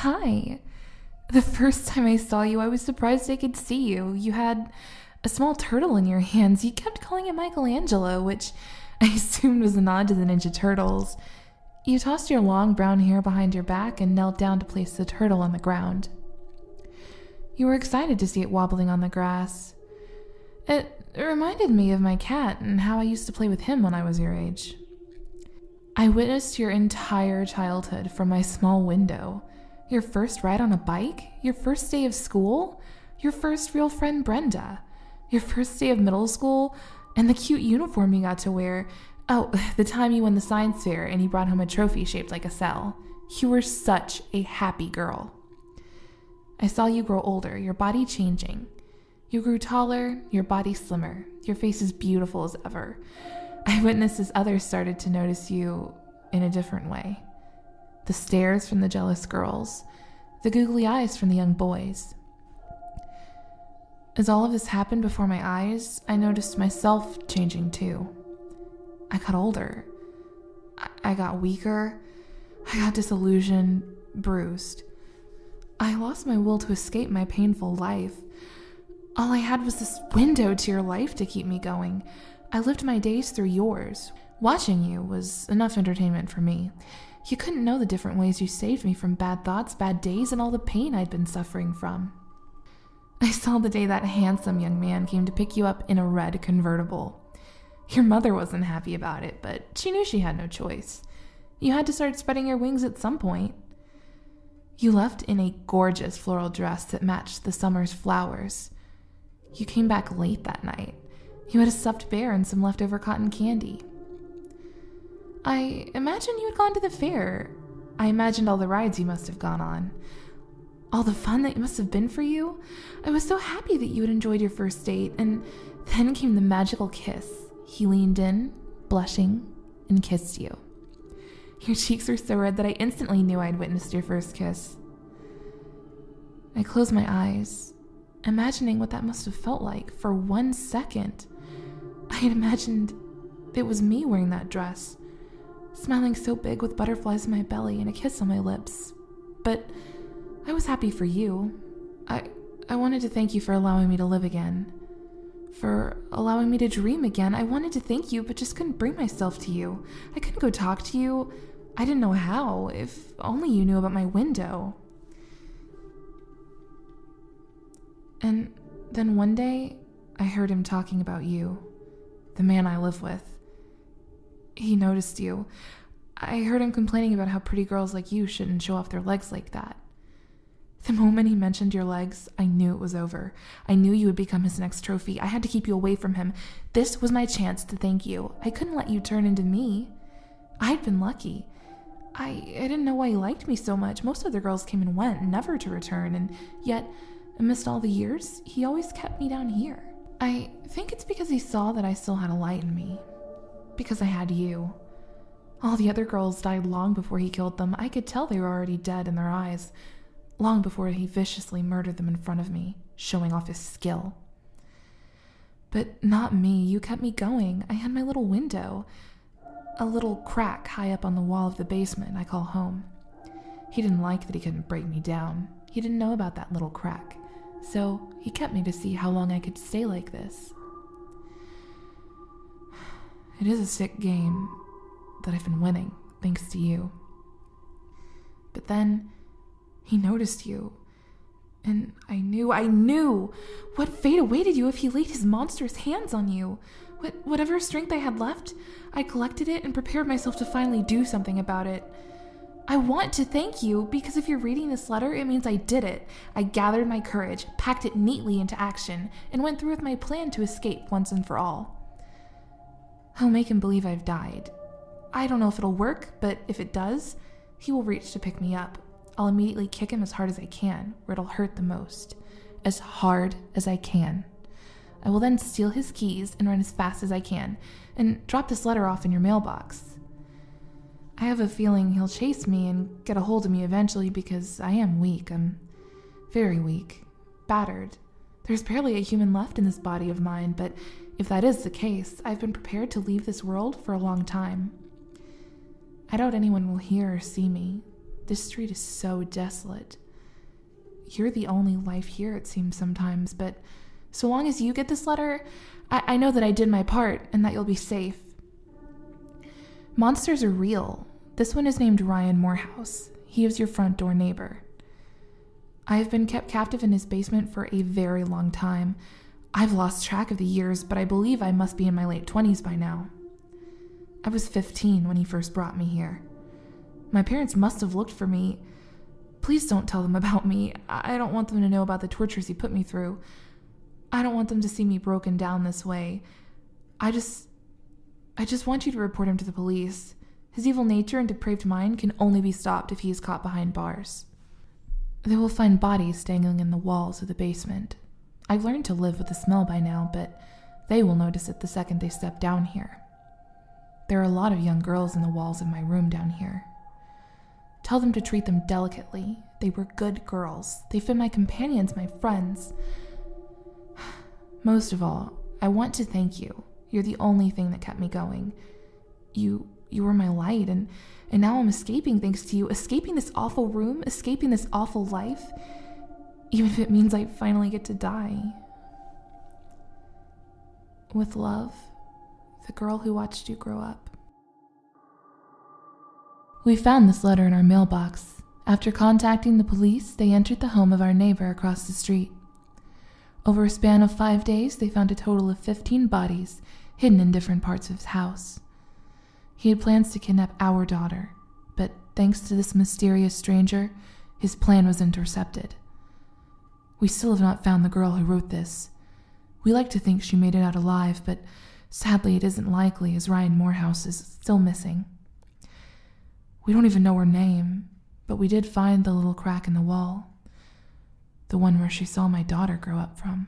Hi. The first time I saw you, I was surprised I could see you. You had a small turtle in your hands. You kept calling it Michelangelo, which I assumed was a nod to the Ninja Turtles. You tossed your long brown hair behind your back and knelt down to place the turtle on the ground. You were excited to see it wobbling on the grass. It reminded me of my cat and how I used to play with him when I was your age. I witnessed your entire childhood from my small window. Your first ride on a bike, your first day of school, your first real friend Brenda, your first day of middle school, and the cute uniform you got to wear. Oh, the time you won the science fair and you brought home a trophy shaped like a cell. You were such a happy girl. I saw you grow older, your body changing. You grew taller, your body slimmer, your face as beautiful as ever. I witnessed as others started to notice you in a different way. The stares from the jealous girls, the googly eyes from the young boys. As all of this happened before my eyes, I noticed myself changing too. I got older. I got weaker. I got disillusioned, bruised. I lost my will to escape my painful life. All I had was this window to your life to keep me going. I lived my days through yours. Watching you was enough entertainment for me. You couldn't know the different ways you saved me from bad thoughts, bad days, and all the pain I'd been suffering from. I saw the day that handsome young man came to pick you up in a red convertible. Your mother wasn't happy about it, but she knew she had no choice. You had to start spreading your wings at some point. You left in a gorgeous floral dress that matched the summer's flowers. You came back late that night. You had a stuffed bear and some leftover cotton candy. I imagined you had gone to the fair. I imagined all the rides you must have gone on. All the fun that must have been for you. I was so happy that you had enjoyed your first date, and then came the magical kiss. He leaned in, blushing, and kissed you. Your cheeks were so red that I instantly knew I'd witnessed your first kiss. I closed my eyes, imagining what that must have felt like for 1 second. I had imagined it was me wearing that dress, smiling so big with butterflies in my belly and a kiss on my lips. But I was happy for you. I wanted to thank you for allowing me to live again, for allowing me to dream again. I wanted to thank you, but just couldn't bring myself to you. I couldn't go talk to you. I didn't know how. If only you knew about my window. And then one day, I heard him talking about you, the man I live with. He noticed you. I heard him complaining about how pretty girls like you shouldn't show off their legs like that. The moment he mentioned your legs, I knew it was over. I knew you would become his next trophy. I had to keep you away from him. This was my chance to thank you. I couldn't let you turn into me. I'd been lucky. I didn't know why he liked me so much. Most other girls came and went, never to return, and yet, amidst all the years, he always kept me down here. I think it's because he saw that I still had a light in me. Because I had you. All the other girls died long before he killed them. I could tell they were already dead in their eyes, long before he viciously murdered them in front of me, showing off his skill. But not me. You kept me going. I had my little window, a little crack high up on the wall of the basement I call home. He didn't like that he couldn't break me down. He didn't know about that little crack, so he kept me to see how long I could stay like this. It is a sick game that I've been winning, thanks to you. But then he noticed you, and I knew what fate awaited you if he laid his monstrous hands on you. Whatever strength I had left, I collected it and prepared myself to finally do something about it. I want to thank you, because if you're reading this letter, it means I did it. I gathered my courage, packed it neatly into action, and went through with my plan to escape once and for all. I'll make him believe I've died. I don't know if it'll work, but if it does, he will reach to pick me up. I'll immediately kick him as hard as I can, where it'll hurt the most. As hard as I can. I will then steal his keys and run as fast as I can, and drop this letter off in your mailbox. I have a feeling he'll chase me and get a hold of me eventually, because I am weak. I'm very weak. Battered. There's barely a human left in this body of mine, but if that is the case, I've been prepared to leave this world for a long time. I doubt anyone will hear or see me. This street is so desolate. You're the only life here, it seems sometimes, but so long as you get this letter, I know that I did my part and that you'll be safe. Monsters are real. This one is named Ryan Morehouse. He is your front door neighbor. I have been kept captive in his basement for a very long time. I've lost track of the years, but I believe I must be in my late 20s by now. I was 15 when he first brought me here. My parents must have looked for me. Please don't tell them about me. I don't want them to know about the tortures he put me through. I don't want them to see me broken down this way. I just want you to report him to the police. His evil nature and depraved mind can only be stopped if he is caught behind bars. They will find bodies dangling in the walls of the basement. I've learned to live with the smell by now, but they will notice it the second they step down here. There are a lot of young girls in the walls of my room down here. Tell them to treat them delicately. They were good girls. They've been my companions, my friends. Most of all, I want to thank you. You're the only thing that kept me going. You were my light, and now I'm escaping thanks to you. Escaping this awful room, escaping this awful life, even if it means I finally get to die. With love, the girl who watched you grow up. We found this letter in our mailbox. After contacting the police, they entered the home of our neighbor across the street. Over a span of 5 days, they found a total of 15 bodies hidden in different parts of his house. He had plans to kidnap our daughter, but thanks to this mysterious stranger, his plan was intercepted. We still have not found the girl who wrote this. We like to think she made it out alive, but sadly it isn't likely as Ryan Morehouse is still missing. We don't even know her name, but we did find the little crack in the wall, the one where she saw my daughter grow up from.